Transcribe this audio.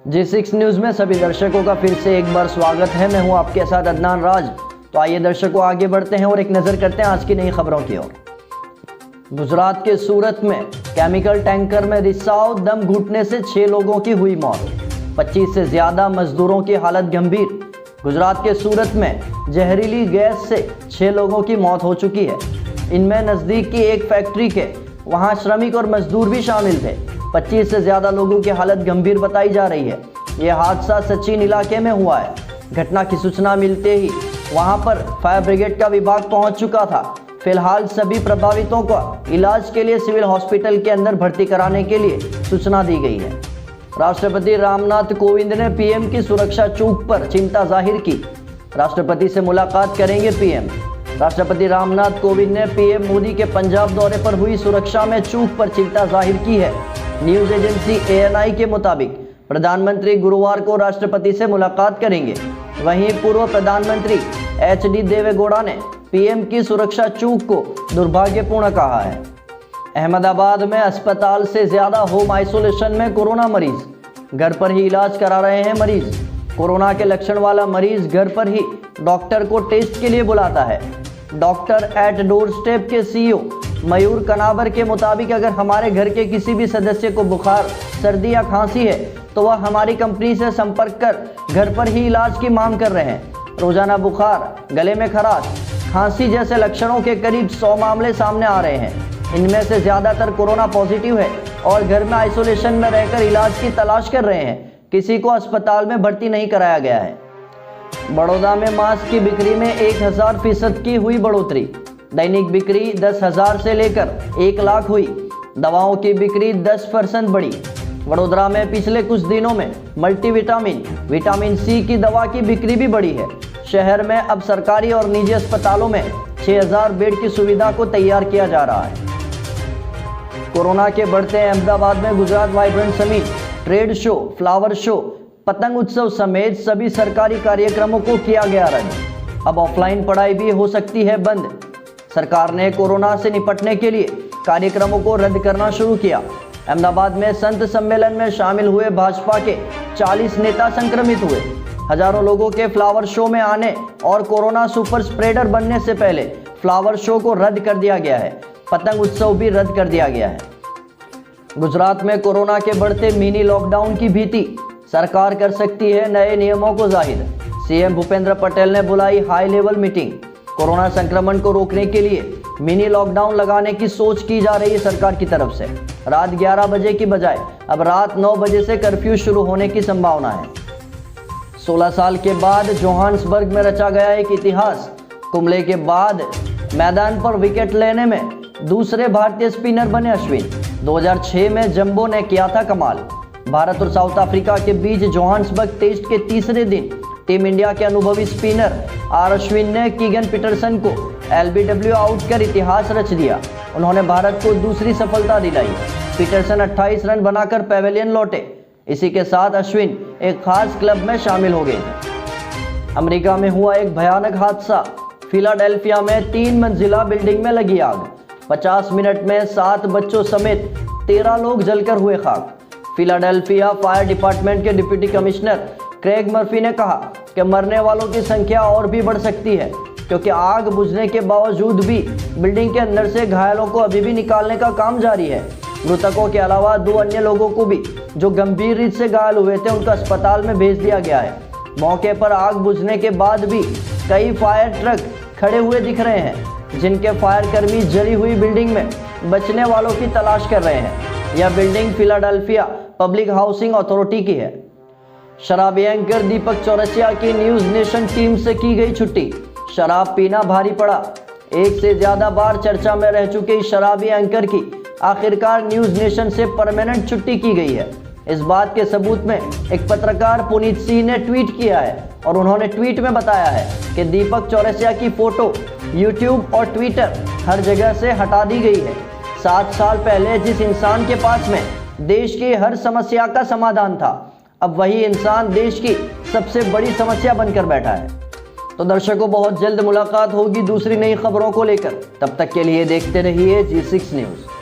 G6 news में सभी दर्शकों का फिर से एक बार स्वागत है। मैं हूं आपके साथ अदनान राज। तो आइए दर्शकों आगे बढ़ते हैं और एक नज़र करते हैं आज की नई खबरों की ओर। गुजरात के सूरत में केमिकल टैंकर में रिसाव, दम घुटने से 6 लोगों की हुई मौत, 25 से ज़्यादा मजदूरों की हालत गंभीर। गुजरात के सूरत में जहरीली गैस से 6 लोगों की मौत हो चुकी है। इनमें नज़दीक की एक फैक्ट्री के वहां श्रमिक और मजदूर भी शामिल थे। 25 से ज़्यादा लोगों की हालत गंभीर बताई जा रही है। यह हादसा सचिन इलाके में हुआ है। घटना की सूचना मिलते ही वहां पर फायर ब्रिगेड का विभाग पहुंच चुका था। फिलहाल सभी प्रभावितों को इलाज के लिए सिविल हॉस्पिटल के अंदर भर्ती कराने के लिए सूचना दी गई है। राष्ट्रपति रामनाथ कोविंद ने पीएम की सुरक्षा चूक पर चिंता जाहिर की। राष्ट्रपति से मुलाकात करेंगे पीएम। राष्ट्रपति रामनाथ कोविंद ने पीएम मोदी के पंजाब दौरे पर हुई सुरक्षा में चूक पर चिंता जाहिर की है। न्यूज़ एजेंसी ANI के मुताबिक प्रधानमंत्री गुरुवार को राष्ट्रपति से मुलाकात करेंगे। वहीं पूर्व प्रधानमंत्री HD देवेगौड़ा ने पीएम की सुरक्षा चूक को दुर्भाग्यपूर्ण कहा है। अहमदाबाद में अस्पताल से ज़्यादा होम आइसोलेशन में कोरोना मरीज, घर पर ही इलाज करा रहे हैं मरीज। कोरोना के लक्षण वाला मरीज घर पर ही डॉक्टर को टेस्ट के लिए बुलाता है। डॉक्टर एट डोर स्टेप के CEO मयूर कनाबर के मुताबिक अगर हमारे घर के किसी भी सदस्य को बुखार, सर्दी या खांसी है तो वह हमारी कंपनी से संपर्क कर घर पर ही इलाज की मांग कर रहे हैं। रोजाना बुखार, गले में खराश, खांसी जैसे लक्षणों के करीब 100 मामले सामने आ रहे हैं। इनमें से ज़्यादातर कोरोना पॉजिटिव है और घर में आइसोलेशन में रहकर इलाज की तलाश कर रहे हैं। किसी को अस्पताल में भर्ती नहीं कराया गया है। बड़ौदा में मास्क की बिक्री में 1000% की हुई बढ़ोतरी। दैनिक बिक्री 10,000 से लेकर 1 लाख हुई। दवाओं की बिक्री 10% बढ़ी। वडोदरा में पिछले कुछ दिनों में मल्टीविटामिन, विटामिन C की दवा की बिक्री भी बढ़ी है। शहर में अब सरकारी और निजी अस्पतालों में 6000 बेड की सुविधा को तैयार किया जा रहा है। कोरोना के बढ़ते अहमदाबाद में Gujarat vibrant summit, trade show, flower show, पतंग उत्सव समेत सभी सरकारी कार्यक्रमों को किया गया रद्द। अब ऑफलाइन पढ़ाई भी हो सकती है बंद। सरकार ने कोरोना से निपटने के लिए कार्यक्रमों को रद्द करना शुरू किया। अहमदाबाद में संत सम्मेलन में शामिल हुए भाजपा के 40 नेता संक्रमित हुए। हजारों लोगों के फ्लावर शो में आने और कोरोना सुपर स्प्रेडर बनने से पहले फ्लावर शो को रद्द कर दिया गया है। पतंग उत्सव भी रद्द कर दिया गया है। गुजरात में कोरोना के बढ़ते मिनी लॉकडाउन की भीति, सरकार कर सकती है नए नियमों को जाहिर। CM भूपेंद्र पटेल ने बुलाई हाई लेवल मीटिंग। कोरोना संक्रमण को रोकने के लिए मिनी लॉकडाउन लगाने की सोच की जा रही है सरकार की तरफ से। रात 11 बजे की बजाय अब रात 9 बजे से कर्फ्यू शुरू होने की संभावना है। 16 साल के बाद जोहान्सबर्ग में रचा गया एक इतिहास। कुंबले के बाद मैदान पर विकेट लेने में दूसरे भारतीय स्पिनर बने अश्विन। 2006 में जंबो ने किया था कमाल। भारत और साउथ अफ्रीका के बीच जोहान्सबर्ग टेस्ट के तीसरे दिन टीम इंडिया के अनुभवी स्पिनर R अश्विन ने कीगन पीटरसन को LBW आउट कर इतिहास रच दिया। उन्होंने भारत को दूसरी सफलता दिलाई। पीटरसन 28 रन बनाकर पेविलियन लौटे। इसी के साथ अश्विन एक खास क्लब में शामिल हो गए। अमेरिका में हुआ एक भयानक हादसा। फिलाडेल्फिया में 3 मंजिला बिल्डिंग में लगी आग। 50 मिनट में 7 बच्चों समेत 13 लोग जलकर हुए खाक। फिलाडेल्फिया फायर डिपार्टमेंट के डिप्टी कमिश्नर क्रेग मर्फी ने कहा कि मरने वालों की संख्या और भी बढ़ सकती है क्योंकि आग बुझने के बावजूद भी बिल्डिंग के अंदर से घायलों को अभी भी निकालने का काम जारी है। मृतकों के अलावा 2 अन्य लोगों को भी जो गंभीर रीत से घायल हुए थे उनको अस्पताल में भेज दिया गया है। मौके पर आग बुझने के बाद भी कई फायर ट्रक खड़े हुए दिख रहे हैं जिनके फायर कर्मी जली हुई बिल्डिंग में बचने वालों की तलाश कर रहे हैं। यह building Philadelphia public housing authority की है। शराबी एंकर दीपक चौरसिया की न्यूज़ नेशन टीम से की गई छुट्टी। शराब पीना भारी पड़ा। एक से ज़्यादा बार चर्चा में रह चुके इस शराबी एंकर की आखिरकार न्यूज़ नेशन से परमानेंट छुट्टी की गई है। इस बात के सबूत में एक पत्रकार पुनीत सिंह ने ट्वीट किया है और उन्होंने ट्वीट में बताया है कि दीपक चौरसिया की फ़ोटो यूट्यूब और ट्विटर हर जगह से हटा दी गई है। 7 साल पहले जिस इंसान के पास में देश की हर समस्या का समाधान था, अब वही इंसान देश की सबसे बड़ी समस्या बनकर बैठा है। तो दर्शकों, बहुत जल्द मुलाकात होगी दूसरी नई खबरों को लेकर। तब तक के लिए देखते रहिए G6 न्यूज़।